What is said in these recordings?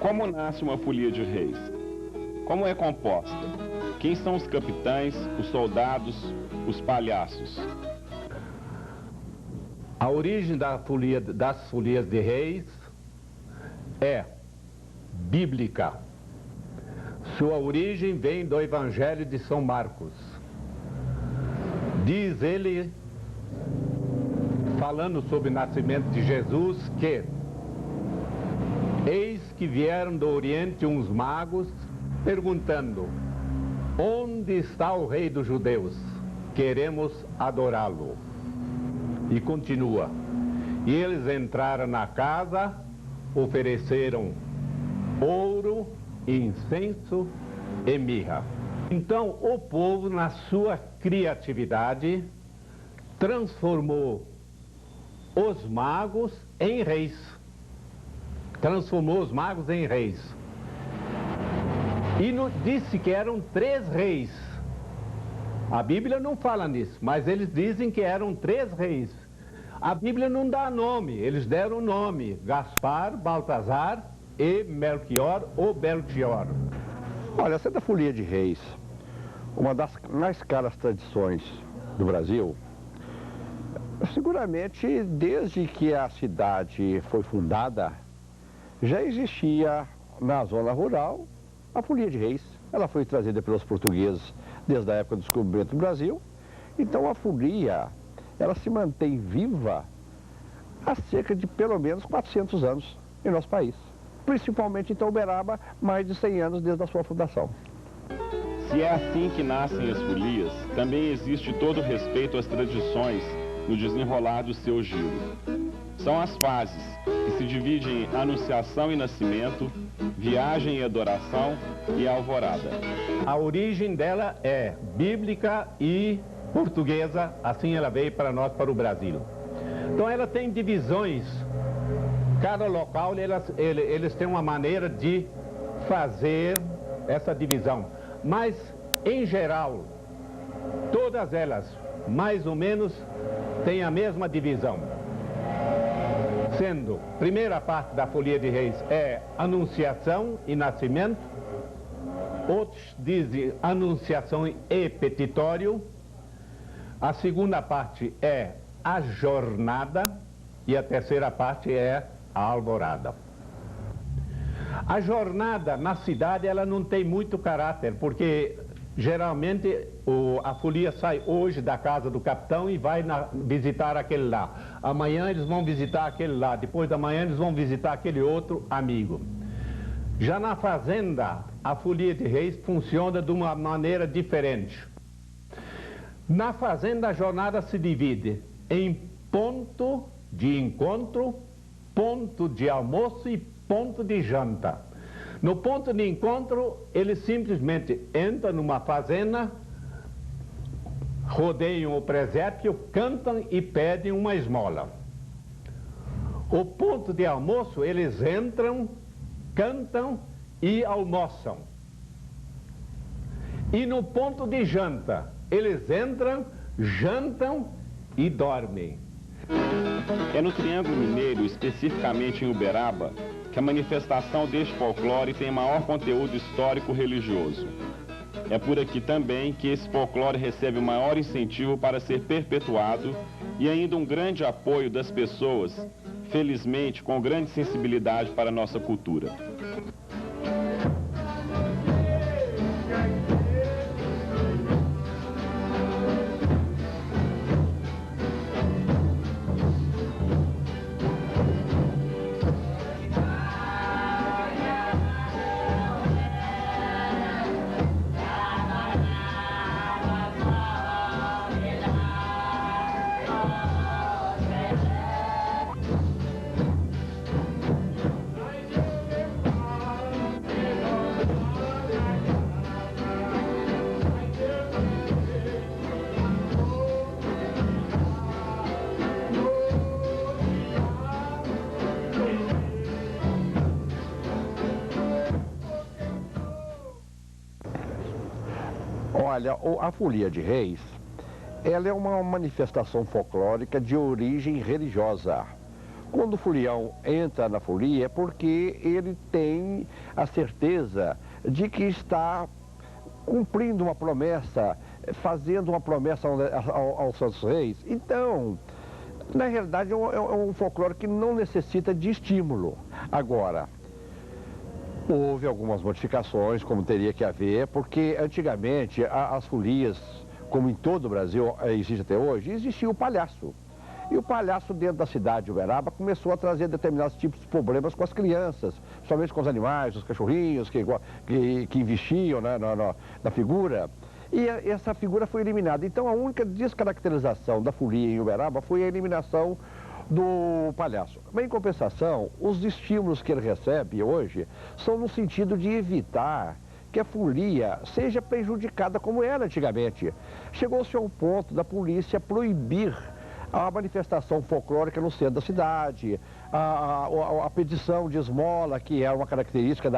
Como nasce uma folia de reis? Como é composta? Quem são os capitães, os soldados, os palhaços? A origem das folias de reis é bíblica. Sua origem vem do Evangelho de São Marcos. Diz ele, falando sobre o nascimento de Jesus, que eis que vieram do Oriente uns magos perguntando: onde está o rei dos judeus? Queremos adorá-lo. E continua: e eles entraram na casa, ofereceram ouro, incenso e mirra. Então o povo, na sua criatividade, transformou os magos em reis. Transformou os magos em reis. E disse que eram 3 reis. A Bíblia não fala nisso, mas eles dizem que eram 3 reis. A Bíblia não dá nome, eles deram nome: Gaspar, Baltazar e Melchior ou Belchior. Olha, essa da folia de reis, uma das mais caras tradições do Brasil, seguramente desde que a cidade foi fundada, já existia na zona rural a folia de reis. Ela foi trazida pelos portugueses desde a época do descobrimento do Brasil. Então a folia, ela se mantém viva há cerca de pelo menos 400 anos em nosso país. Principalmente em Uberaba, mais de 100 anos desde a sua fundação. Se é assim que nascem as folias, também existe todo o respeito às tradições no desenrolar do seu giro. São as fases, que se dividem em anunciação e nascimento, viagem e adoração e alvorada. A origem dela é bíblica e portuguesa, assim ela veio para nós, para o Brasil. Então ela tem divisões. Cada local, eles têm uma maneira de fazer essa divisão. Mas, em geral, todas elas, mais ou menos, têm a mesma divisão. Sendo, primeira parte da folia de reis é anunciação e nascimento. Outros dizem anunciação e petitório. A segunda parte é a jornada. E a terceira parte é a alvorada. A jornada na cidade, ela não tem muito caráter, porque geralmente a folia sai hoje da casa do capitão e vai visitar aquele lá. Amanhã eles vão visitar aquele lá, depois da manhã eles vão visitar aquele outro amigo. Já na fazenda, a folia de reis funciona de uma maneira diferente. Na fazenda, a jornada se divide em ponto de encontro, ponto de almoço e ponto de janta. No ponto de encontro, eles simplesmente entram numa fazenda, rodeiam o presépio, cantam e pedem uma esmola. O ponto de almoço, eles entram, cantam e almoçam. E no ponto de janta, eles entram, jantam e dormem. É no Triângulo Mineiro, especificamente em Uberaba, que a manifestação deste folclore tem maior conteúdo histórico-religioso. É por aqui também que esse folclore recebe o maior incentivo para ser perpetuado e ainda um grande apoio das pessoas, felizmente com grande sensibilidade para a nossa cultura. Olha, a folia de reis, ela é uma manifestação folclórica de origem religiosa. Quando o folião entra na folia é porque ele tem a certeza de que está cumprindo uma promessa, fazendo uma promessa aos Santos Reis. Então, na realidade, é um folclore que não necessita de estímulo. Agora, houve algumas modificações, como teria que haver, porque antigamente as folias, como em todo o Brasil existe até hoje, existia o palhaço. E o palhaço dentro da cidade de Uberaba começou a trazer determinados tipos de problemas com as crianças, somente com os animais, os cachorrinhos que investiam, né, na figura. E essa figura foi eliminada. Então a única descaracterização da folia em Uberaba foi a eliminação do palhaço. Mas em compensação, os estímulos que ele recebe hoje são no sentido de evitar que a folia seja prejudicada como era antigamente. Chegou-se ao ponto da polícia proibir a manifestação folclórica no centro da cidade, a pedição de esmola, que é uma característica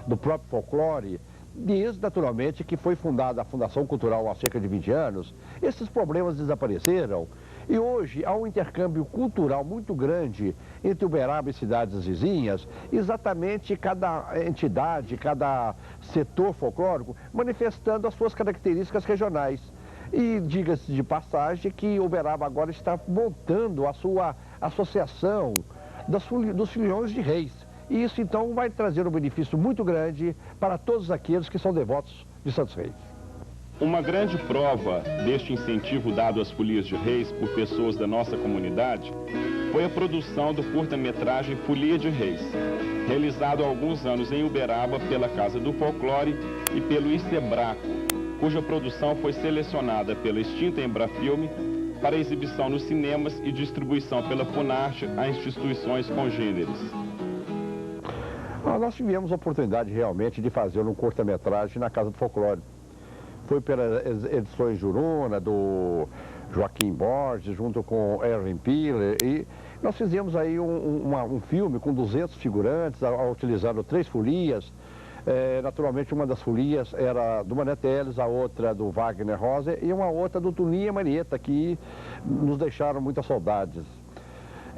do próprio folclore. Desde, naturalmente, que foi fundada a Fundação Cultural há cerca de 20 anos, esses problemas desapareceram. E hoje há um intercâmbio cultural muito grande entre Uberaba e cidades vizinhas, exatamente cada entidade, cada setor folclórico manifestando as suas características regionais. E diga-se de passagem que Uberaba agora está montando a sua associação dos foliões de reis. E isso então vai trazer um benefício muito grande para todos aqueles que são devotos de Santos Reis. Uma grande prova deste incentivo dado às folias de reis por pessoas da nossa comunidade foi a produção do curta-metragem Folia de Reis, realizado há alguns anos em Uberaba pela Casa do Folclore e pelo Icebraco, cuja produção foi selecionada pela extinta Embrafilme para exibição nos cinemas e distribuição pela Funarte a instituições congêneres. Nós tivemos a oportunidade realmente de fazer um curta-metragem na Casa do Folclore. Foi pelas edições Juruna, do Joaquim Borges, junto com Erwin Piller, e nós fizemos aí um filme com 200 figurantes, utilizando 3 folias. Naturalmente, uma das folias era do Mané Teles, a outra do Wagner Rosa e uma outra do Tuninha Marieta, que nos deixaram muitas saudades.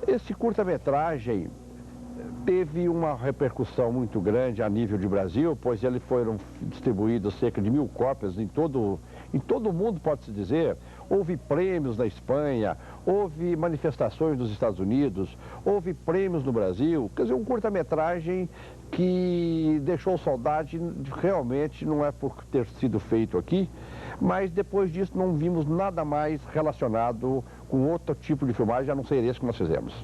Esse curta-metragem teve uma repercussão muito grande a nível de Brasil, pois eles foram distribuídos cerca de 1000 cópias em todo o mundo, pode-se dizer. Houve prêmios na Espanha, houve manifestações nos Estados Unidos, houve prêmios no Brasil. Quer dizer, um curta-metragem que deixou saudade, realmente não é por ter sido feito aqui, mas depois disso não vimos nada mais relacionado com outro tipo de filmagem, a não ser esse que nós fizemos.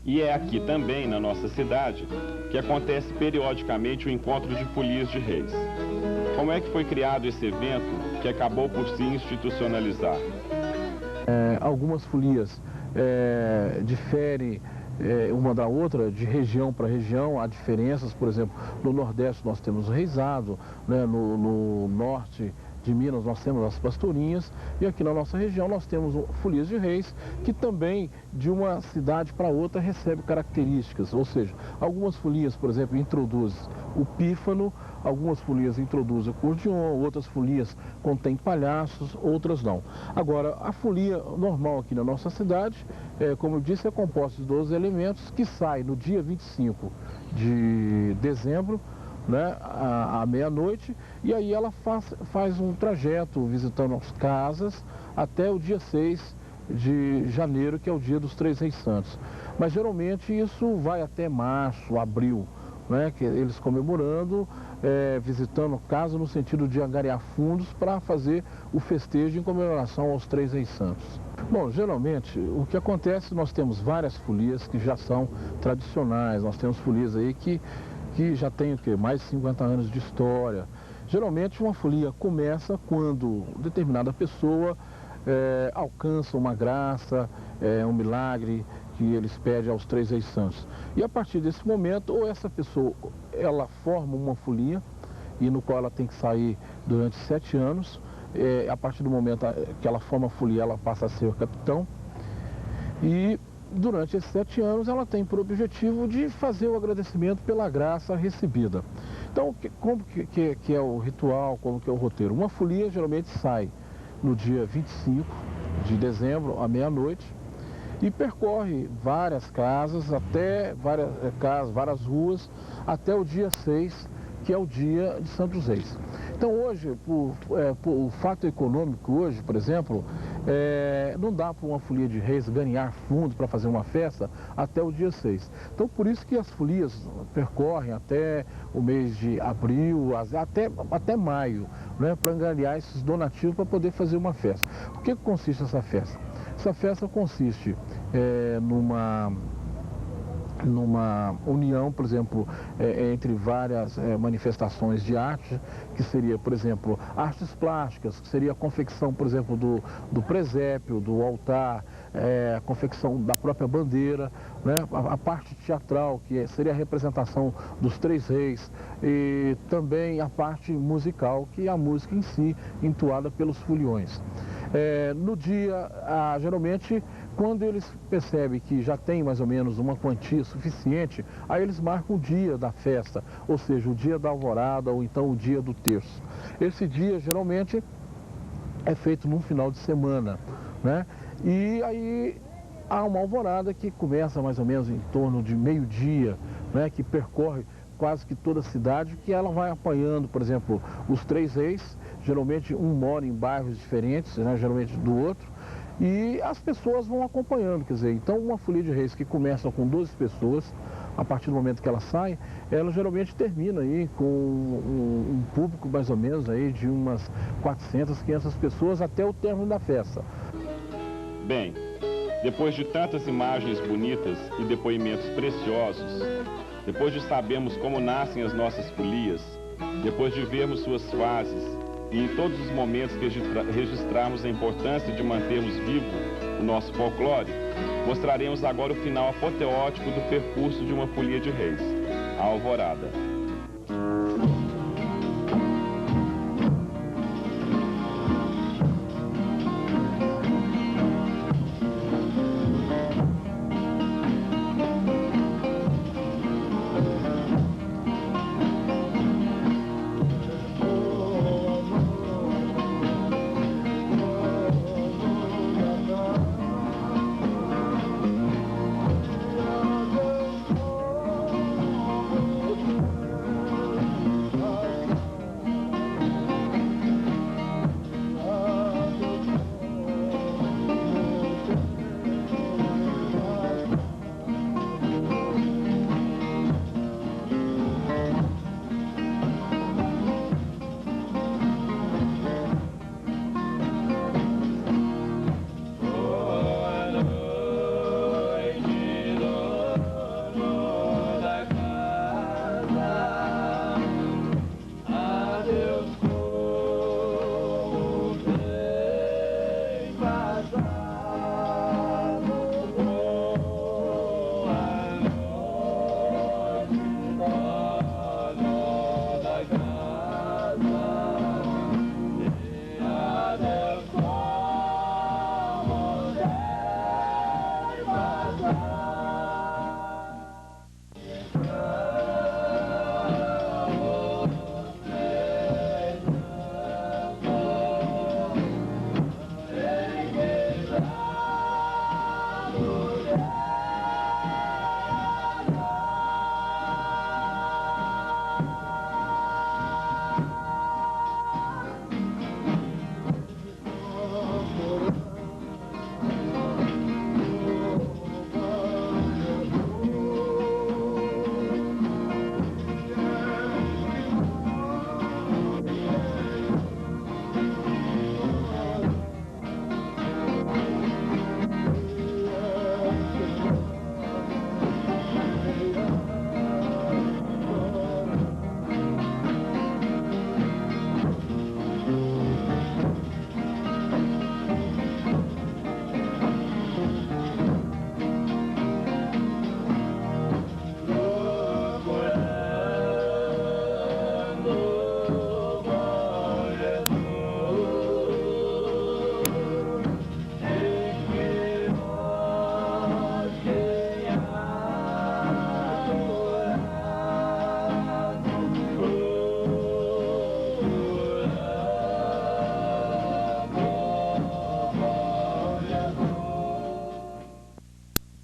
E é aqui também, na nossa cidade, que acontece periodicamente o encontro de folias de reis. Como é que foi criado esse evento que acabou por se institucionalizar? Algumas folias diferem uma da outra, de região para região. Há diferenças, por exemplo, no Nordeste nós temos o reisado, né? No Norte de Minas nós temos as pastorinhas, e aqui na nossa região nós temos folias de reis, que também de uma cidade para outra recebe características, ou seja, algumas folias, por exemplo, introduzem o pífano, algumas folias introduzem o acordeon, outras folias contêm palhaços, outras não. Agora, a folia normal aqui na nossa cidade, como eu disse, é composta de 12 elementos, que sai no dia 25 de dezembro, né, à meia-noite, e aí ela faz um trajeto visitando as casas até o dia 6 de janeiro, que é o dia dos Três Reis Santos. Mas geralmente isso vai até março, abril, né, que eles comemorando, visitando casa no sentido de angariar fundos para fazer o festejo em comemoração aos 3 Reis Santos. Bom, geralmente o que acontece, nós temos várias folias que já são tradicionais, nós temos folias aí que já têm o quê? Mais de 50 anos de história. Geralmente uma folia começa quando determinada pessoa alcança uma graça, um milagre que eles pedem aos 3 Reis Santos. E a partir desse momento, ou essa pessoa, ela forma uma folia, e no qual ela tem que sair durante 7 anos, a partir do momento que ela forma a folia, ela passa a ser o capitão, e durante esses 7 anos ela tem por objetivo de fazer o agradecimento pela graça recebida. Então, como que é o ritual, como que é o roteiro? Uma folia geralmente sai no dia 25 de dezembro, à meia-noite, e percorre várias casas, várias ruas, até o dia 6, que é o dia de Santos Reis. Então hoje, o fato econômico hoje, por exemplo, não dá para uma folia de reis ganhar fundo para fazer uma festa até o dia 6. Então por isso que as folias percorrem até o mês de abril, até maio, né, para angariar esses donativos para poder fazer uma festa. O que consiste essa festa? Essa festa consiste numa união, por exemplo, entre várias manifestações de arte, que seria, por exemplo, artes plásticas, que seria a confecção, por exemplo, do presépio, do altar, a confecção da própria bandeira, né? A parte teatral, que seria a representação dos 3 reis, e também a parte musical, que é a música em si, entoada pelos foliões. No dia, geralmente, quando eles percebem que já tem mais ou menos uma quantia suficiente, aí eles marcam o dia da festa, ou seja, o dia da alvorada ou então o dia do terço. Esse dia, geralmente, é feito num final de semana, né? E aí há uma alvorada que começa mais ou menos em torno de meio-dia, né? Que percorre quase que toda a cidade, que ela vai apanhando, por exemplo, os 3 reis, geralmente um mora em bairros diferentes, né? Geralmente do outro, e as pessoas vão acompanhando, quer dizer, então uma folia de reis que começa com 12 pessoas, a partir do momento que ela sai, ela geralmente termina aí com um público mais ou menos aí de umas 400, 500 pessoas até o término da festa. Bem, depois de tantas imagens bonitas e depoimentos preciosos, depois de sabermos como nascem as nossas folias, depois de vermos suas fases, e em todos os momentos que registrarmos a importância de mantermos vivo o nosso folclore, mostraremos agora o final apoteótico do percurso de uma folia de reis, a alvorada.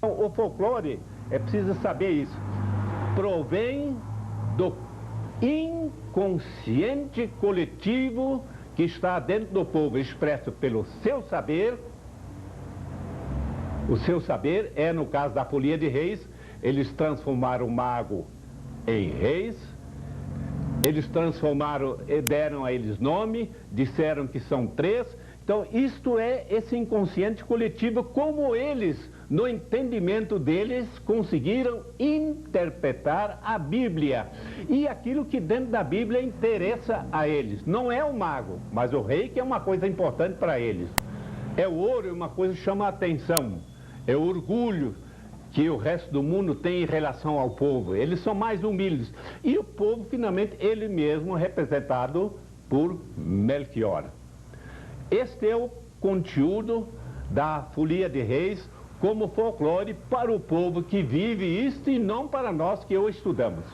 O folclore, é preciso saber isso, provém do inconsciente coletivo que está dentro do povo, expresso pelo seu saber. O seu saber é, no caso da Folia de Reis, eles transformaram o mago em reis, eles transformaram, deram a eles nome, disseram que são 3. Então, isto é esse inconsciente coletivo, como eles, no entendimento deles, conseguiram interpretar a Bíblia. E aquilo que dentro da Bíblia interessa a eles. Não é o mago, mas o rei, que é uma coisa importante para eles. É o ouro, é uma coisa que chama a atenção. É o orgulho que o resto do mundo tem em relação ao povo. Eles são mais humildes. E o povo, finalmente, ele mesmo representado por Melchior. Este é o conteúdo da Folia de Reis como folclore para o povo que vive isto e não para nós que o estudamos.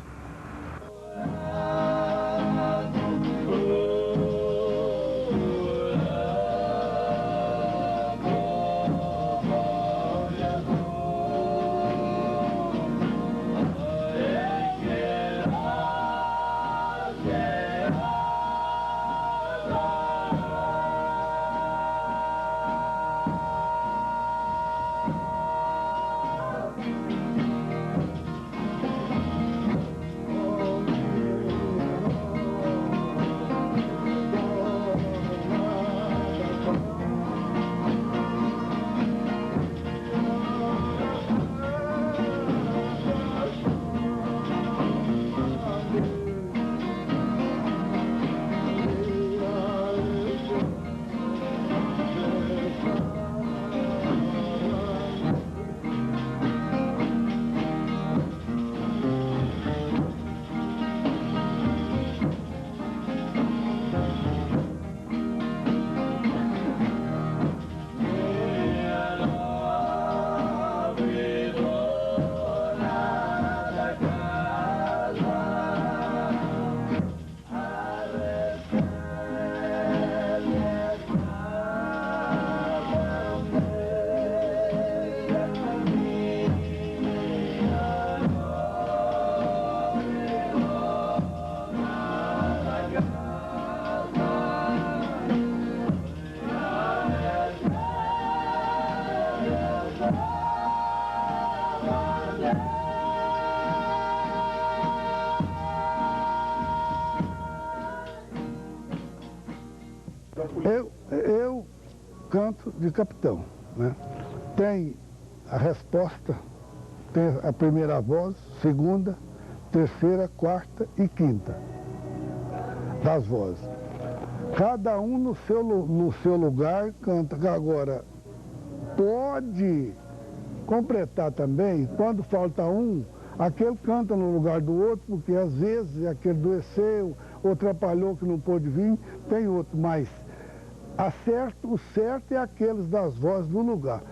Eu canto de capitão, né? Tem a resposta, tem a primeira voz, segunda, terceira, quarta e quinta das vozes. Cada um no seu lugar canta. Agora, pode completar também, quando falta um, aquele canta no lugar do outro, porque às vezes aquele adoeceu, ou atrapalhou que não pôde vir, tem outro, mas o certo é aqueles das vozes do lugar.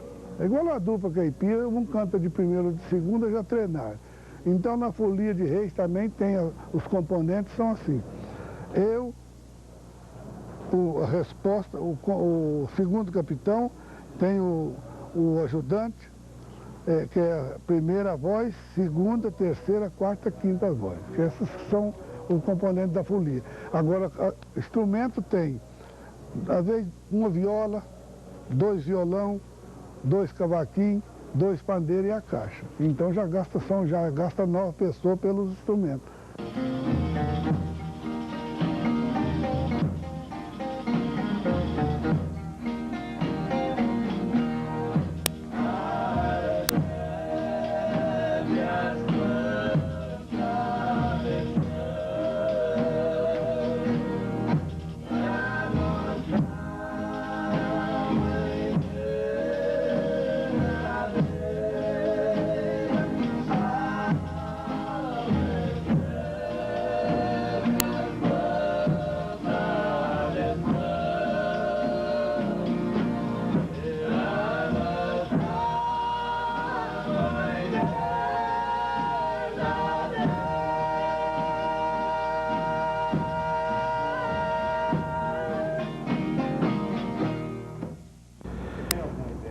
É igual a dupla caipira, um canta de primeira ou de segunda, já treinaram. Então na Folia de Reis também tem, os componentes são assim. A resposta, o segundo capitão, tem o ajudante, que é a primeira voz, segunda, terceira, quarta, quinta voz. Esses são os componentes da folia. Agora, instrumento tem, às vezes, uma viola, 2 violão, 2 cavaquinhos, 2 pandeiros e a caixa. Então já gasta 9 pessoas pelos instrumentos.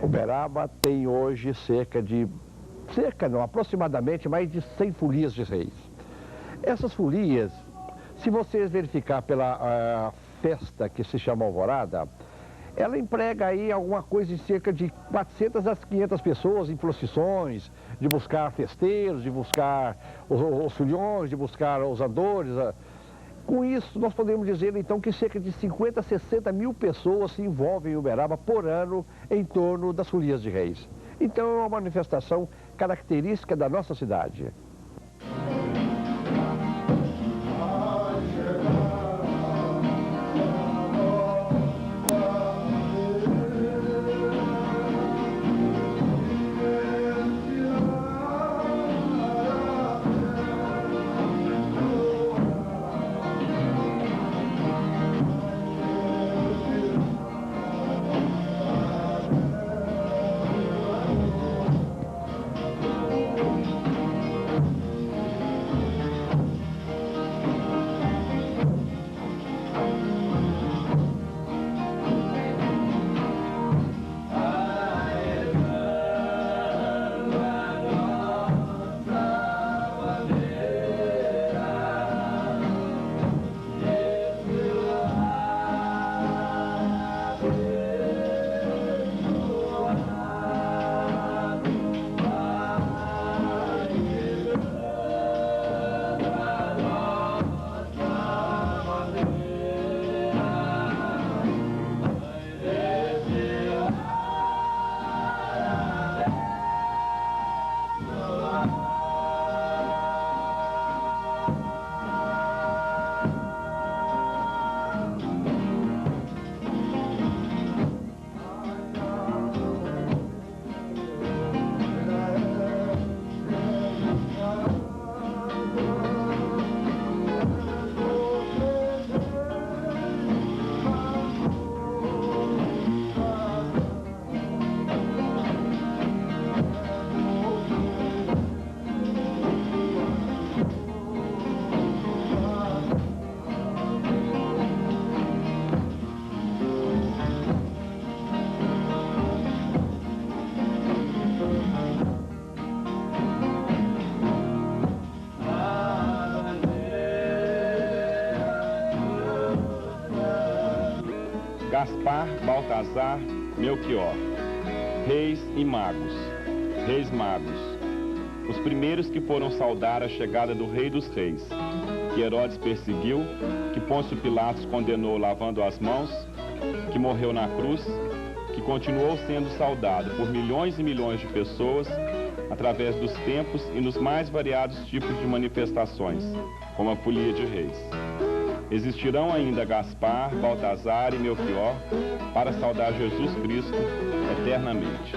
Uberaba tem hoje cerca de aproximadamente mais de 100 folias de reis. Essas folias, se vocês verificar pela festa que se chama Alvorada, ela emprega aí alguma coisa de cerca de 400 a 500 pessoas em procissões, de buscar festeiros, de buscar os filhões, de buscar os andores. Com isso, nós podemos dizer, então, que cerca de 50 a 60 mil pessoas se envolvem em Uberaba por ano em torno das folias de reis. Então, é uma manifestação característica da nossa cidade. Gaspar, Baltazar, Melquior, reis e magos, reis magos, os primeiros que foram saudar a chegada do Rei dos Reis, que Herodes perseguiu, que Pôncio Pilatos condenou lavando as mãos, que morreu na cruz, que continuou sendo saudado por milhões e milhões de pessoas através dos tempos e nos mais variados tipos de manifestações, como a folia de reis. Existirão ainda Gaspar, Baltazar e Melquior para saudar Jesus Cristo eternamente.